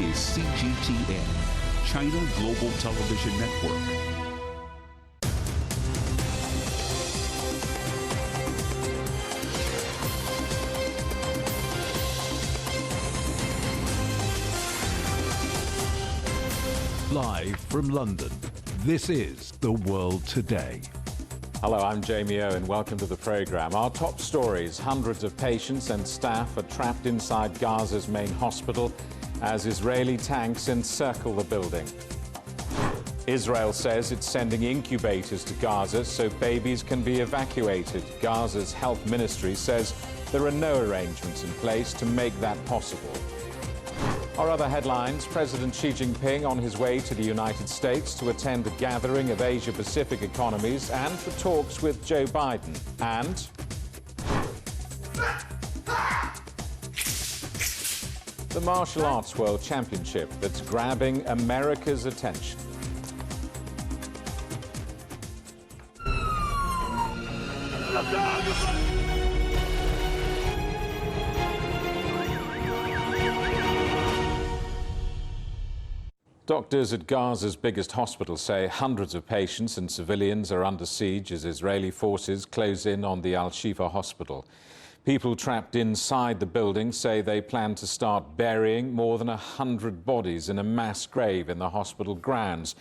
is CGTN, China Global Television Network. Live from London, this is The World Today. Hello, I'm Jamie Owen. Welcome to the programme. Our top stories: hundreds of patients and staff are trapped inside Gaza's main hospital as Israeli tanks encircle the building. Israel says it's sending incubators to Gaza so babies can be evacuated. Gaza's health ministry says there are no arrangements in place to make that possible. Our other headlines: President Xi Jinping on his way to the United States to attend a gathering of Asia-Pacific economies and for talks with Joe Biden. And the Martial Arts World Championship that's grabbing America's attention. Doctors at Gaza's biggest hospital say hundreds of patients and civilians are under siege as Israeli forces close in on the Al-Shifa hospital. People trapped inside the building say they plan to start burying more than 100 bodies in a mass grave in the hospital grounds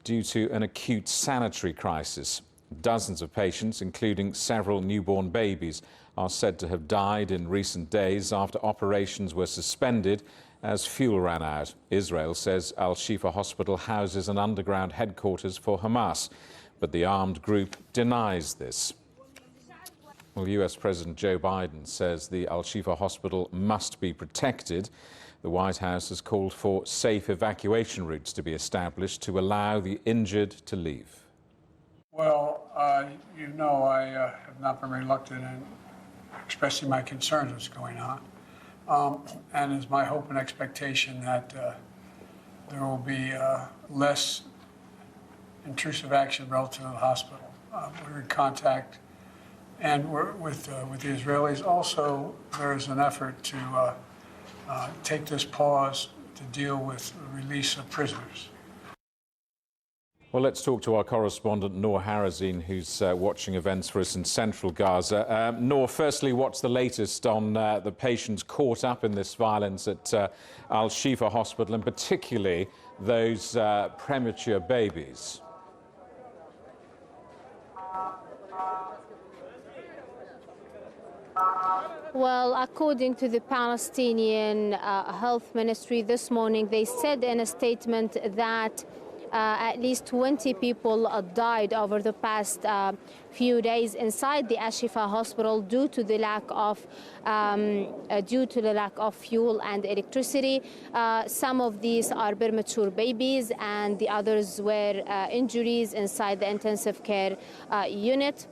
due to an acute sanitary crisis. Dozens of patients, including several newborn babies, are said to have died in recent days after operations were suspended as fuel ran out. Israel says Al-Shifa Hospital houses an underground headquarters for Hamas, but the armed group denies this. Well, US President Joe Biden says the Al-Shifa Hospital must be protected. The White House has called for safe evacuation routes to be established to allow the injured to leave. Well, you know, I have not been reluctant in expressing my concerns what's going on. And it's my hope and expectation that there will be less intrusive action relative to the hospital. We're in contact and we're with the Israelis. Also, there is an effort to take this pause to deal with the release of prisoners. Well, let's talk to our correspondent, Noor Harazin, who's watching events for us in central Gaza. Noor, firstly, what's the latest on the patients caught up in this violence at Al-Shifa Hospital, and particularly those premature babies? Well, according to the Palestinian Health Ministry this morning, they said in a statement that at least 20 people died over the past few days inside the Al-Shifa hospital due to the lack of fuel and electricity. Some of these are premature babies, and the others were injuries inside the intensive care unit.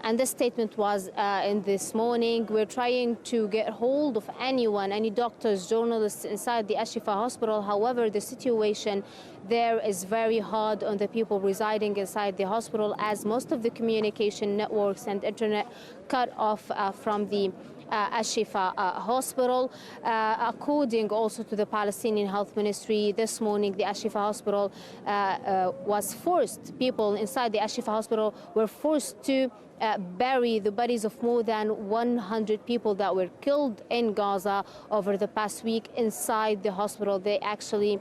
And the statement was in this morning. We're trying to get hold of anyone, any doctors, journalists inside the Al-Shifa hospital. However, the situation there is very hard on the people residing inside the hospital, as most of the communication networks and internet cut off from the Al-Shifa hospital. According also to the Palestinian Health Ministry, this morning the Al-Shifa hospital was forced, people inside the Al-Shifa hospital were forced to bury the bodies of more than 100 people that were killed in Gaza over the past week inside the hospital. They actually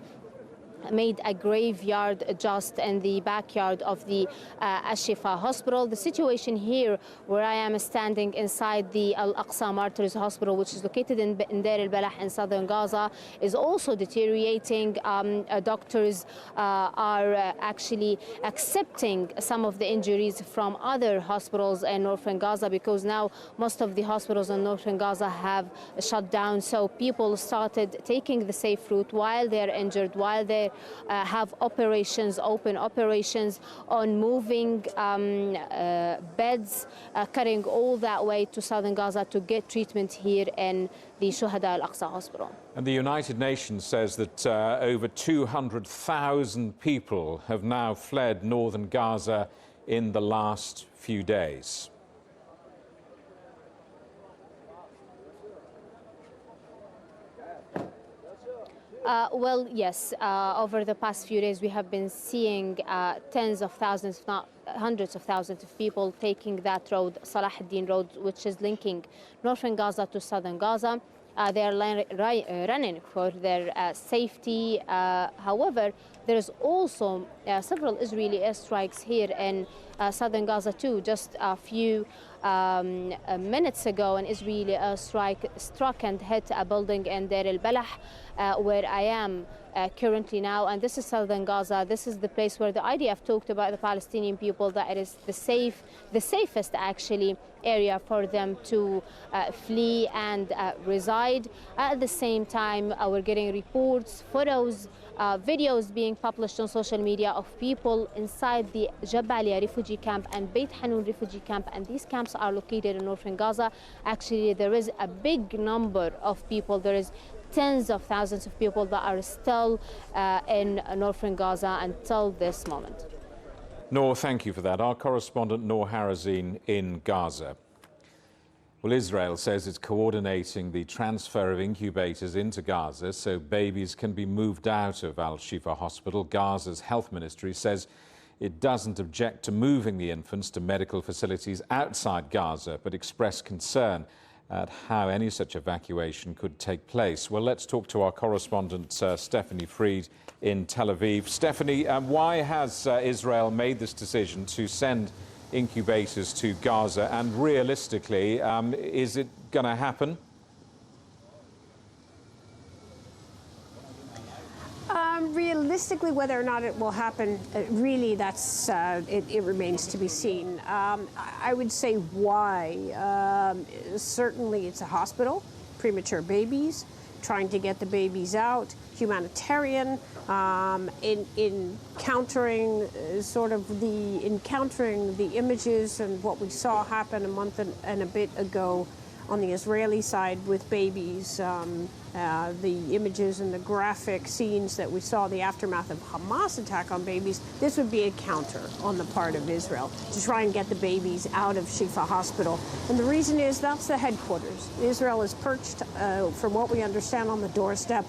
made a graveyard just in the backyard of the Al-Shifa hospital. The situation here, where I am standing inside the Al-Aqsa Martyrs Hospital, which is located in Deir al-Balah in southern Gaza, is also deteriorating. Doctors are actually accepting some of the injuries from other hospitals in northern Gaza, because now most of the hospitals in northern Gaza have shut down. So people started taking the safe route while they're injured, while they have operations, open operations on moving beds, cutting all that way to southern Gaza to get treatment here in the Shuhada Al-Aqsa Hospital. And the United Nations says that over 200,000 people have now fled northern Gaza in the last few days. Well, yes. Over the past few days, we have been seeing tens of thousands, if not hundreds of thousands of people taking that road, Salah ad-Din Road, which is linking northern Gaza to southern Gaza. They are running for their safety. However, there is also several Israeli airstrikes here in southern Gaza too. Just a few minutes ago, an Israeli airstrike struck and hit a building in Deir al-Balah, where I am currently now. And this is southern Gaza. This is the place where the IDF talked about the Palestinian people, that it is the safest actually area for them to flee and reside. At the same time, we're getting reports, photos, videos being published on social media of people inside the Jabalia refugee camp and Beit Hanun refugee camp, and these camps are located in northern Gaza. Actually, there is a big number of people. There is tens of thousands of people that are still in northern Gaza until this moment. Noor, thank you for that. Our correspondent Noor Harazin in Gaza. Well, Israel says it's coordinating the transfer of incubators into Gaza so babies can be moved out of Al-Shifa Hospital. Gaza's health ministry says it doesn't object to moving the infants to medical facilities outside Gaza, but expressed concern at how any such evacuation could take place. Well, let's talk to our correspondent Stephanie Fried in Tel Aviv. Stephanie, why has Israel made this decision to send incubators to Gaza, and realistically, is it going to happen? Realistically, whether or not it will happen, really, that's it remains to be seen. I would say why. Certainly, it's a hospital, premature babies, trying to get the babies out, humanitarian, in countering the images and what we saw happen a month and a bit ago on the Israeli side with babies, the images and the graphic scenes that we saw, the aftermath of Hamas attack on babies. This would be a counter on the part of Israel to try and get the babies out of Shifa Hospital. And the reason is that's the headquarters. Israel is perched, from what we understand, on the doorstep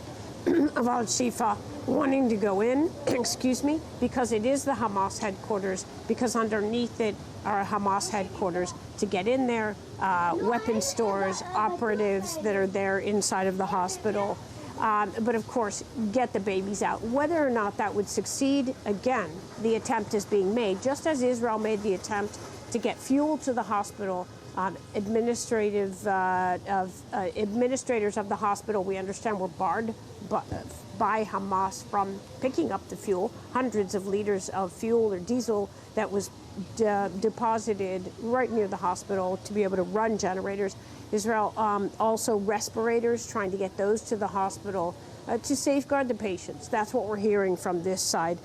of Al-Shifa, wanting to go in, excuse me, because it is the Hamas headquarters, because underneath it are Hamas headquarters. To get in there, weapon stores, operatives that are there inside of the hospital, but of course, get the babies out. Whether or not that would succeed, again, the attempt is being made, just as Israel made the attempt to get fuel to the hospital. Administrators of the hospital, we understand, were barred by Hamas from picking up the fuel. Hundreds of liters of fuel or diesel that was deposited right near the hospital to be able to run generators. Israel also respirators, trying to get those to the hospital to safeguard the patients. That's what we're hearing from this side.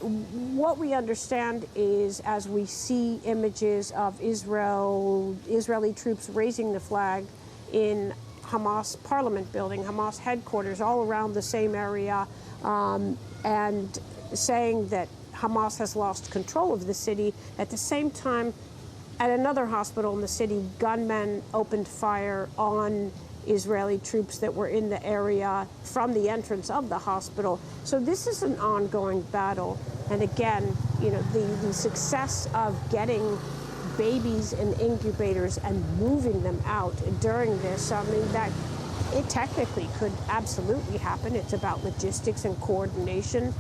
What we understand is, as we see images of Israeli troops raising the flag in Hamas Parliament building, Hamas headquarters, all around the same area, and saying that Hamas has lost control of the city. At the same time, at another hospital in the city, gunmen opened fire on Israeli troops that were in the area from the entrance of the hospital. So this is an ongoing battle. And again, the success of getting babies in incubators and moving them out during this, I mean, that it technically could absolutely happen. It's about logistics and coordination.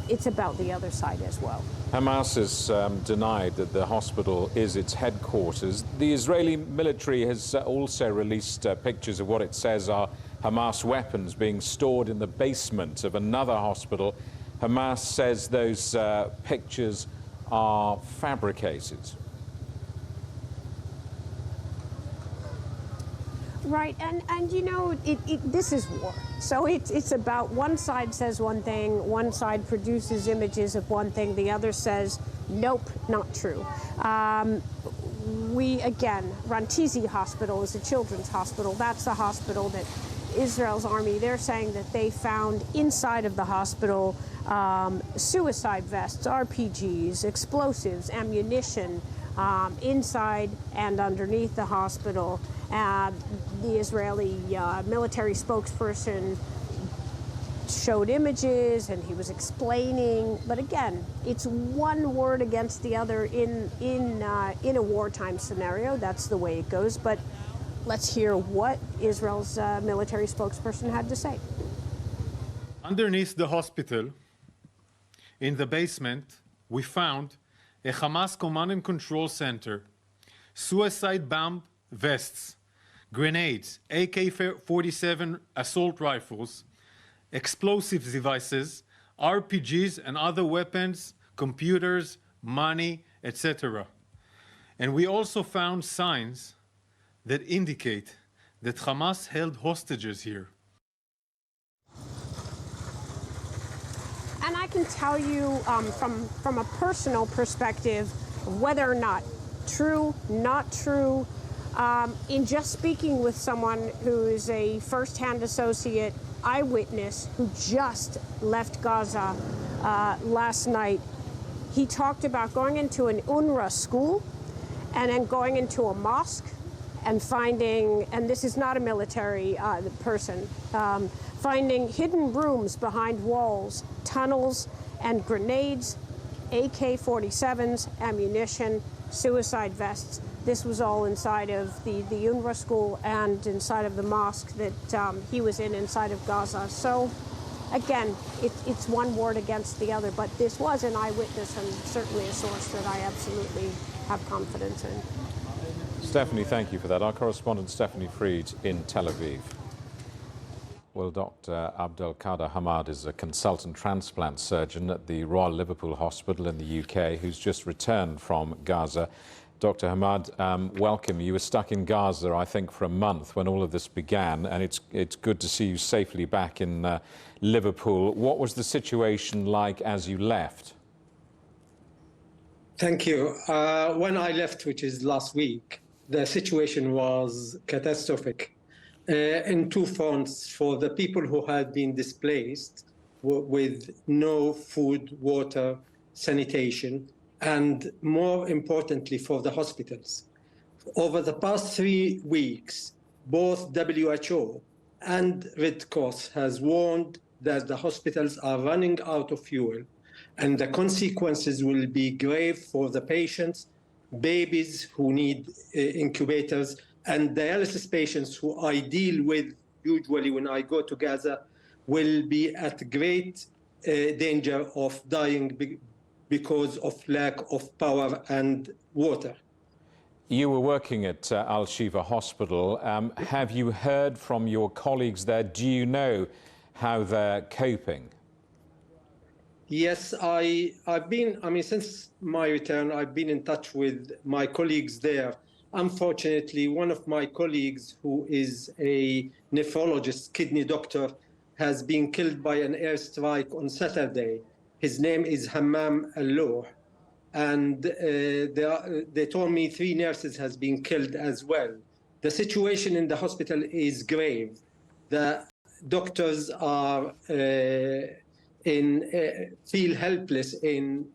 It's about the other side as well. Hamas has denied that the hospital is its headquarters. The Israeli military has also released pictures of what it says are Hamas weapons being stored in the basement of another hospital. Hamas says those pictures are fabricated. Right, and this is war. So it's about, one side says one thing, one side produces images of one thing, the other says, nope, not true. Rantizi Hospital is a children's hospital. That's the hospital that Israel's army, they're saying that they found inside of the hospital suicide vests, RPGs, explosives, ammunition, inside and underneath the hospital. The Israeli military spokesperson showed images and he was explaining, but again, it's one word against the other in a wartime scenario. That's the way it goes. But let's hear what Israel's military spokesperson had to say. Underneath the hospital, in the basement, we found a Hamas command and control center, suicide bomb vests, grenades, AK-47 assault rifles, explosive devices, RPGs and other weapons, computers, money, etc. And we also found signs that indicate that Hamas held hostages here. And I can tell you from a personal perspective, whether or not true, not true, in just speaking with someone who is a first-hand associate, eyewitness, who just left Gaza last night, he talked about going into an UNRWA school and then going into a mosque and finding, and this is not a military person, finding hidden rooms behind walls, tunnels, and grenades, AK-47s, ammunition, suicide vests. This was all inside of the UNRWA school and inside of the mosque that he was in inside of Gaza. So, again, it's one word against the other, but this was an eyewitness and certainly a source that I absolutely have confidence in. Stephanie, thank you for that. Our correspondent Stephanie Fried in Tel Aviv. Well, Dr. Abdelkader Hamad is a consultant transplant surgeon at the Royal Liverpool Hospital in the UK who's just returned from Gaza. Dr. Hamad, welcome. You were stuck in Gaza, I think, for a month when all of this began, and it's good to see you safely back in Liverpool. What was the situation like as you left? Thank you. When I left, which is last week, the situation was catastrophic in two fronts for the people who had been displaced with no food, water, sanitation, and more importantly for the hospitals. Over the past 3 weeks, both WHO and Red Cross has warned that the hospitals are running out of fuel and the consequences will be grave for the patients, babies who need incubators, and dialysis patients who I deal with usually when I go to Gaza will be at great danger of dying because of lack of power and water. You were working at Al-Shifa Hospital. Have you heard from your colleagues there? Do you know how they're coping? Yes, since my return, I've been in touch with my colleagues there. Unfortunately, one of my colleagues, who is a nephrologist, kidney doctor, has been killed by an airstrike on Saturday. His name is Hammam Al-Loh, and they told me 3 nurses has been killed as well. The situation in the hospital is grave. The doctors are feel helpless in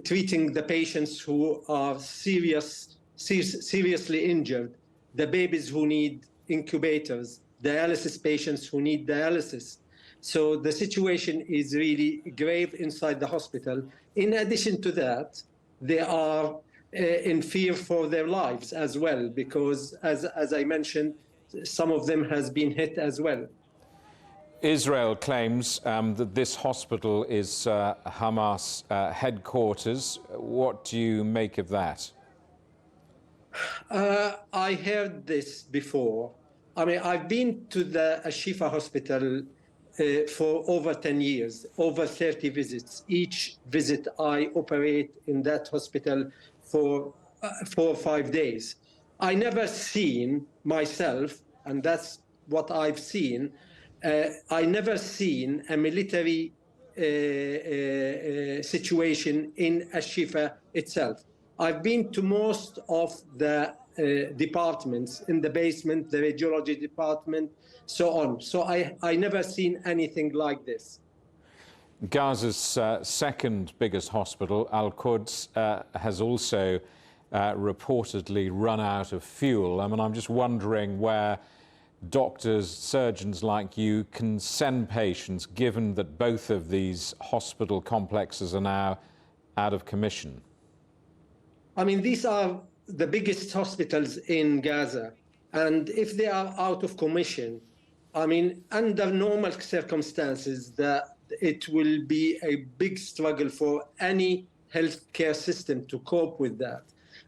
treating the patients who are seriously injured, the babies who need incubators, dialysis patients who need dialysis. So the situation is really grave inside the hospital. In addition to that, they are in fear for their lives as well, because as I mentioned, some of them has been hit as well. Israel claims that this hospital is Hamas headquarters. What do you make of that? I heard this before. I mean, I've been to the Al-Shifa hospital for over 10 years, over 30 visits. Each visit I operate in that hospital for 4 or 5 days. I never seen myself, and that's what I've seen, I never seen a military situation in Al-Shifa itself. I've been to most of the departments in the basement, the radiology department, so on. So I never seen anything like this. Gaza's second biggest hospital, Al-Quds, has also reportedly run out of fuel. I mean, I'm just wondering where doctors, surgeons like you can send patients, given that both of these hospital complexes are now out of commission. I mean, these are the biggest hospitals in Gaza. And if they are out of commission, I mean, under normal circumstances, it will be a big struggle for any healthcare system to cope with that.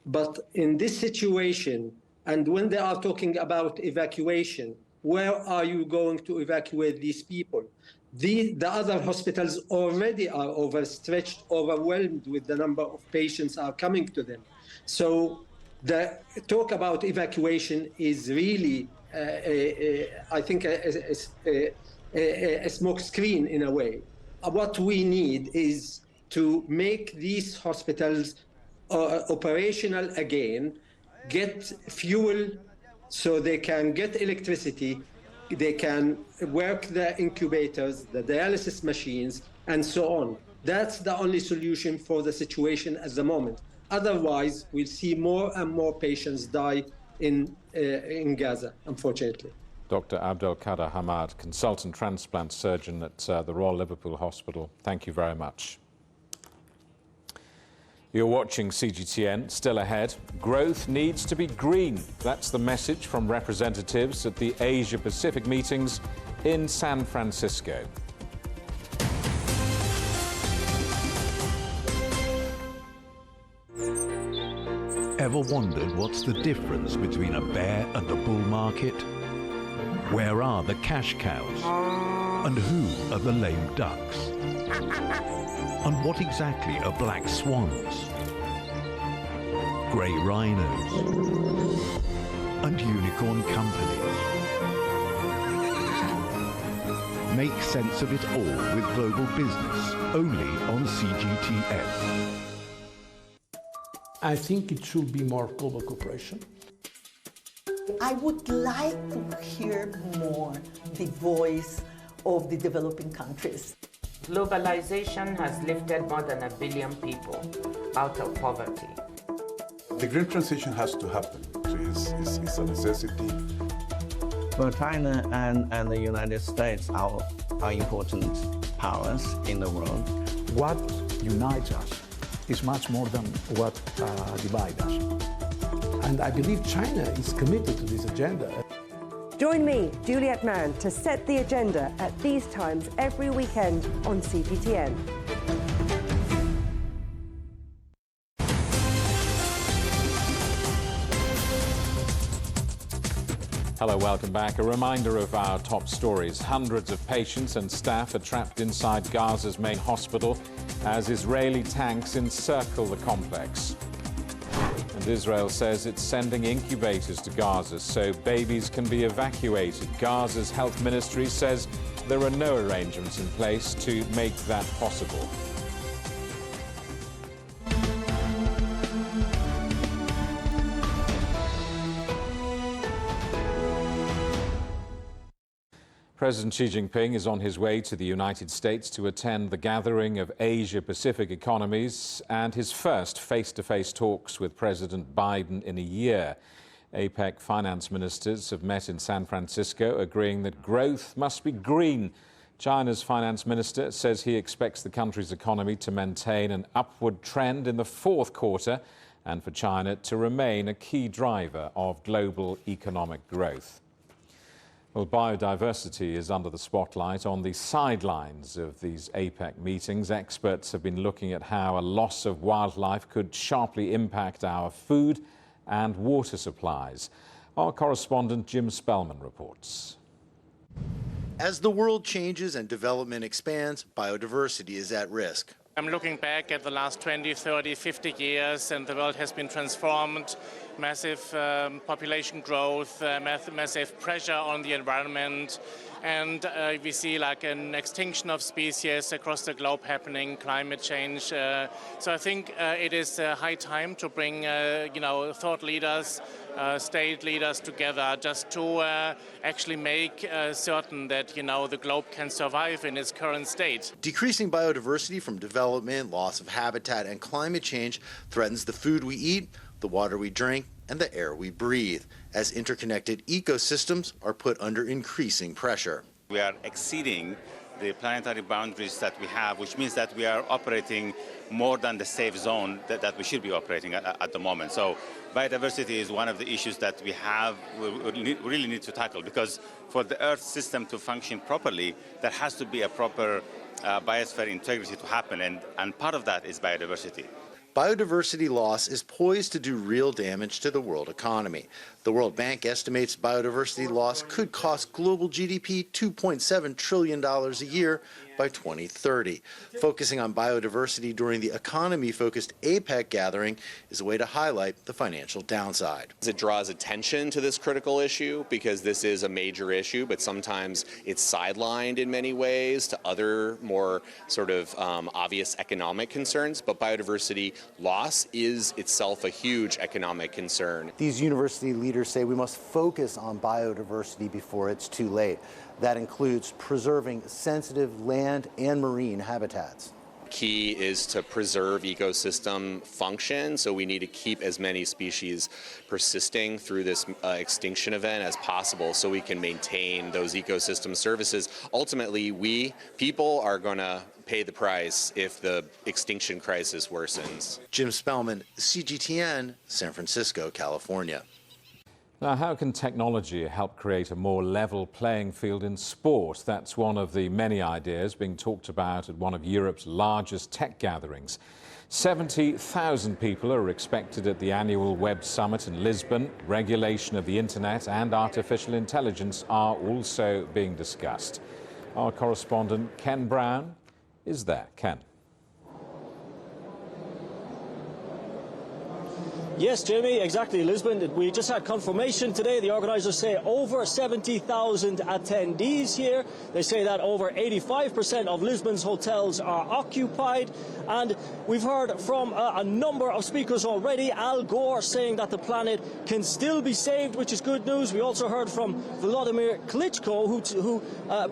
But in this situation, and when they are talking about evacuation, where are you going to evacuate these people? The other hospitals already are overstretched, overwhelmed with the number of patients are coming to them. So the talk about evacuation is really, I think, a smoke screen in a way. What we need is to make these hospitals operational again, get fuel so they can get electricity, they can work the incubators, the dialysis machines, and so on. That's the only solution for the situation at the moment. Otherwise, we'll see more and more patients die in Gaza, unfortunately. Dr. Abdelkader Hamad, consultant transplant surgeon at the Royal Liverpool Hospital. Thank you very much. You're watching CGTN. Still ahead, growth needs to be green. That's the message from representatives at the Asia-Pacific meetings in San Francisco. Ever wondered what's the difference between a bear and a bull market? Where are the cash cows? And who are the lame ducks? And what exactly are black swans, grey rhinos, and unicorn companies? Make sense of it all with Global Business, only on CGTN. I think it should be more global cooperation. I would like to hear more the voice of the developing countries. Globalization has lifted more than 1 billion people out of poverty. The green transition has to happen. It's a necessity. Well, China and the United States are important powers in the world. What unites us is much more than what divides us. And I believe China is committed to this agenda. Join me, Juliet Mann, to set the agenda at these times every weekend on CGTN. Hello, welcome back. A reminder of our top stories. Hundreds of patients and staff are trapped inside Gaza's main hospital as Israeli tanks encircle the complex. And Israel says it's sending incubators to Gaza so babies can be evacuated. Gaza's health ministry says there are no arrangements in place to make that possible. President Xi Jinping is on his way to the United States to attend the gathering of Asia-Pacific economies and his first face-to-face talks with President Biden in a year. APEC finance ministers have met in San Francisco, agreeing that growth must be green. China's finance minister says he expects the country's economy to maintain an upward trend in the fourth quarter and for China to remain a key driver of global economic growth. Well, biodiversity is under the spotlight. On the sidelines of these APEC meetings, experts have been looking at how a loss of wildlife could sharply impact our food and water supplies. Our correspondent Jim Spellman reports. As the world changes and development expands, biodiversity is at risk. I'm looking back at the last 20, 30, 50 years, and the world has been transformed. Massive population growth, massive pressure on the environment, and we see like an extinction of species across the globe happening, climate change. So I think it is high time to bring thought leaders, state leaders together just to actually make certain that the globe can survive in its current state. Decreasing biodiversity from development, loss of habitat, and climate change threatens the food we eat, the water we drink, and the air we breathe, as interconnected ecosystems are put under increasing pressure. We are exceeding the planetary boundaries that we have, which means that we are operating more than the safe zone that we should be operating at the moment. So biodiversity is one of the issues that we really need to tackle, because for the Earth system to function properly, there has to be a proper biosphere integrity to happen, and part of that is biodiversity. Biodiversity loss is poised to do real damage to the world economy. The World Bank estimates biodiversity loss could cost global GDP $2.7 trillion a year by 2030. Focusing on biodiversity during the economy-focused APEC gathering is a way to highlight the financial downside. It draws attention to this critical issue because this is a major issue, but sometimes it's sidelined in many ways to other more sort of obvious economic concerns. But biodiversity loss is itself a huge economic concern. These university leaders say we must focus on biodiversity before it's too late. That includes preserving sensitive land and marine habitats. Key is to preserve ecosystem function, so we need to keep as many species persisting through this extinction event as possible so we can maintain those ecosystem services. Ultimately, we, people, are going to pay the price if the extinction crisis worsens. Jim Spellman, CGTN, San Francisco, California. Now, how can technology help create a more level playing field in sport? That's one of the many ideas being talked about at one of Europe's largest tech gatherings. 70,000 people are expected at the annual Web Summit in Lisbon. Regulation of the internet and artificial intelligence are also being discussed. Our correspondent Ken Brown is there. Ken. Yes, Jamie, exactly. Lisbon, we just had confirmation today. The organisers say over 70,000 attendees here. They say that over 85% of Lisbon's hotels are occupied. And we've heard from a number of speakers already. Al Gore saying that the planet can still be saved, which is good news. We also heard from Volodymyr Klitschko, who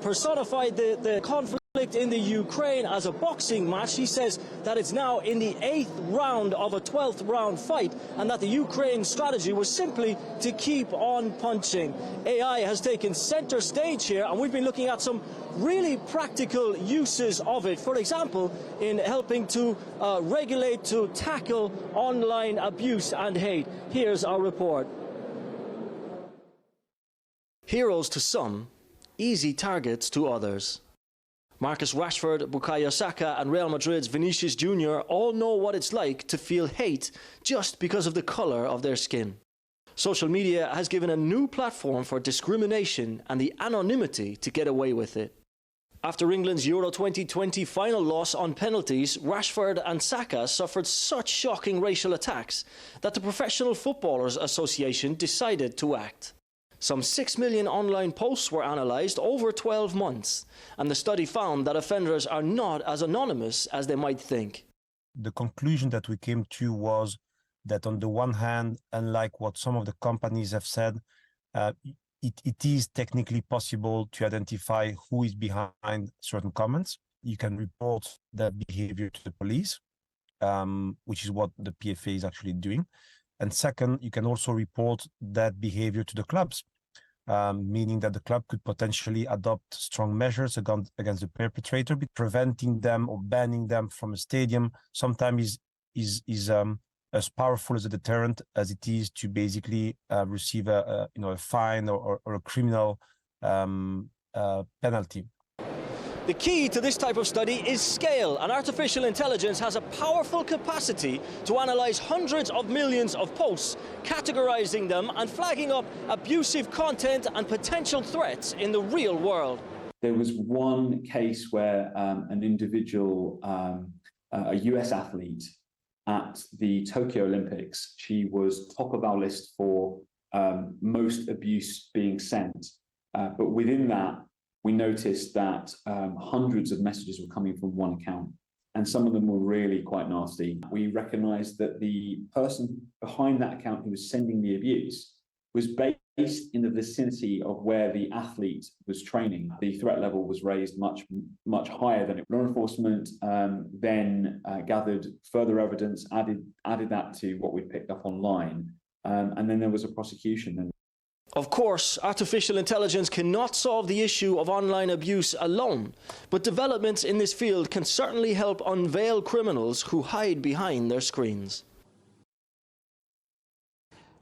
personified the conflict in the Ukraine as a boxing match. He says that it's now in the 8th round of a 12th round fight, and that the Ukraine strategy was simply to keep on punching. AI has taken center stage here, and we've been looking at some really practical uses of it. For example, in helping to regulate, to tackle online abuse and hate. Here's our report. Heroes to some, easy targets to others. Marcus Rashford, Bukayo Saka and Real Madrid's Vinicius Jr. all know what it's like to feel hate just because of the colour of their skin. Social media has given a new platform for discrimination and the anonymity to get away with it. After England's Euro 2020 final loss on penalties, Rashford and Saka suffered such shocking racial attacks that the Professional Footballers Association decided to act. Some 6 million online posts were analysed over 12 months, and the study found that offenders are not as anonymous as they might think. The conclusion that we came to was that on the one hand, unlike what some of the companies have said, it is technically possible to identify who is behind certain comments. You can report that behavior to the police, which is what the PFA is actually doing. And second, you can also report that behavior to the clubs, meaning that the club could potentially adopt strong measures against the perpetrator, preventing them or banning them from a stadium. Sometimes is as powerful as a deterrent as it is to basically receive a fine or a criminal penalty. The key to this type of study is scale, and artificial intelligence has a powerful capacity to analyse hundreds of millions of posts, categorising them and flagging up abusive content and potential threats in the real world. There was one case where an individual, a US athlete at the Tokyo Olympics, she was top of our list for most abuse being sent. But within that, we noticed that hundreds of messages were coming from one account, and some of them were really quite nasty. We recognized that the person behind that account who was sending the abuse was based in the vicinity of where the athlete was training. The threat level was raised much higher than it. Law enforcement then gathered further evidence, added that to what we'd picked up online, and then there was a prosecution. Of course, artificial intelligence cannot solve the issue of online abuse alone, but developments in this field can certainly help unveil criminals who hide behind their screens.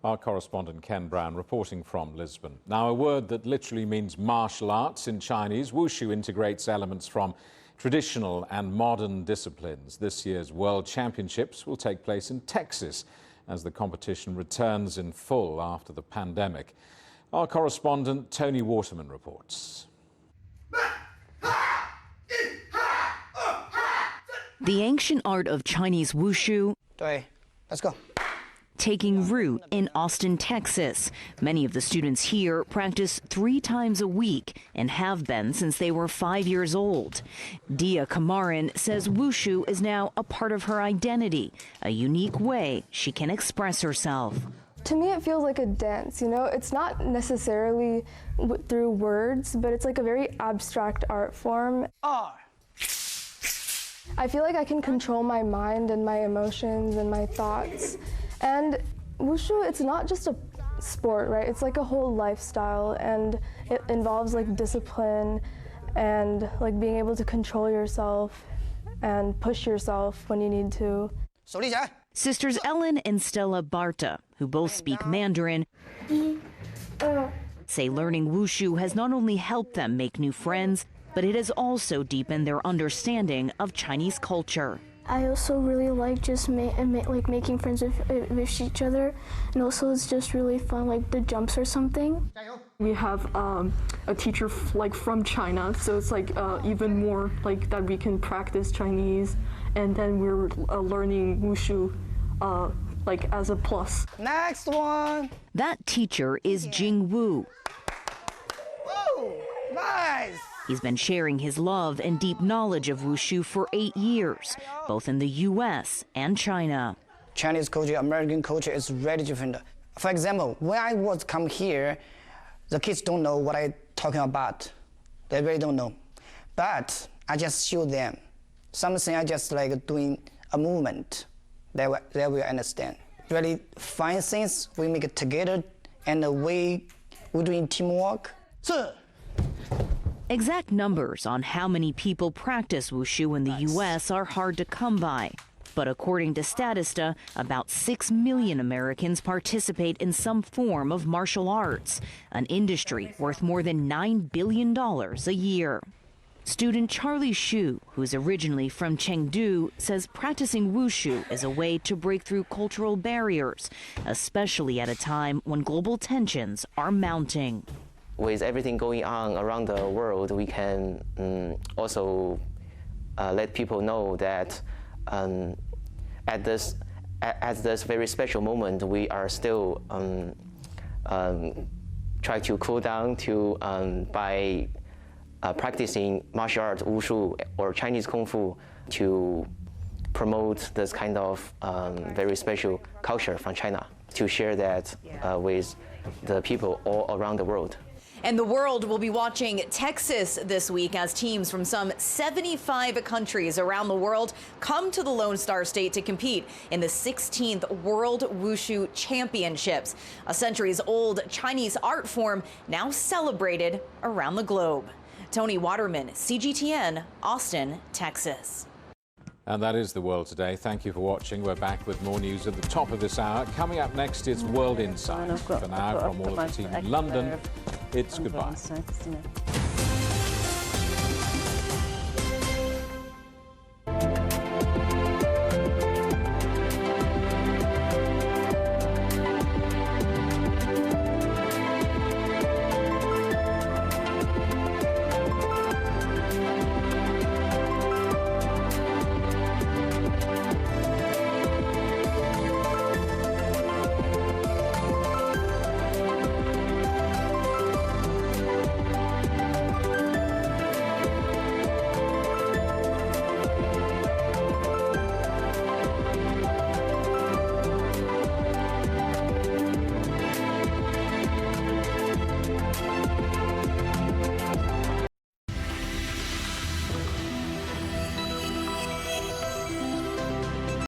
Our correspondent Ken Brown reporting from Lisbon. Now, a word that literally means martial arts in Chinese, wushu integrates elements from traditional and modern disciplines. This year's World Championships will take place in Texas as the competition returns in full after the pandemic. Our correspondent Tony Waterman reports. The ancient art of Chinese wushu. Let's go. Taking root in Austin, Texas. Many of the students here practice 3 times a week and have been since they were 5 years old. Dia Kamaran says wushu is now a part of her identity, a unique way she can express herself. To me, it feels like a dance, you know? It's not necessarily through words, but it's like a very abstract art form. I feel like I can control my mind and my emotions and my thoughts. And wushu, it's not just a sport, right? It's like a whole lifestyle, and it involves like discipline and like being able to control yourself and push yourself when you need to. Sisters Ellen and Stella Barta, who both speak Mandarin, say learning wushu has not only helped them make new friends, but it has also deepened their understanding of Chinese culture. I also really like just making friends with each other, and also it's just really fun, like the jumps or something. We have a teacher like from China, so it's like even more like that we can practice Chinese, and then we're learning wushu like as a plus. Next one. That teacher is Jing Wu. Woo! Nice. He's been sharing his love and deep knowledge of wushu for 8 years, both in the U.S. and China. Chinese culture, American culture is very different. For example, when I was come here, the kids don't know what I'm talking about. They really don't know. But I just show them something. I just like doing a movement. They will understand. Really fine things we make it together, and the way we're doing teamwork. So. Exact numbers on how many people practice wushu in the U.S. are hard to come by. But according to Statista, about 6 million Americans participate in some form of martial arts, an industry worth more than $9 billion a year. Student Charlie Xu, who is originally from Chengdu, says practicing wushu is a way to break through cultural barriers, especially at a time when global tensions are mounting. With everything going on around the world, we can also let people know that at this very special moment, we are still trying to cool down by practicing martial arts, wushu, or Chinese kung fu to promote this kind of very special culture from China, to share that with the people all around the world. And the world will be watching Texas this week as teams from some 75 countries around the world come to the Lone Star State to compete in the 16th World Wushu Championships, a centuries-old Chinese art form now celebrated around the globe. Tony Waterman, CGTN, Austin, Texas. And that is the world today. Thank you for watching. We're back with more news at the top of this hour. Coming up next is World Insight. For now, from all of the team in London, it's goodbye.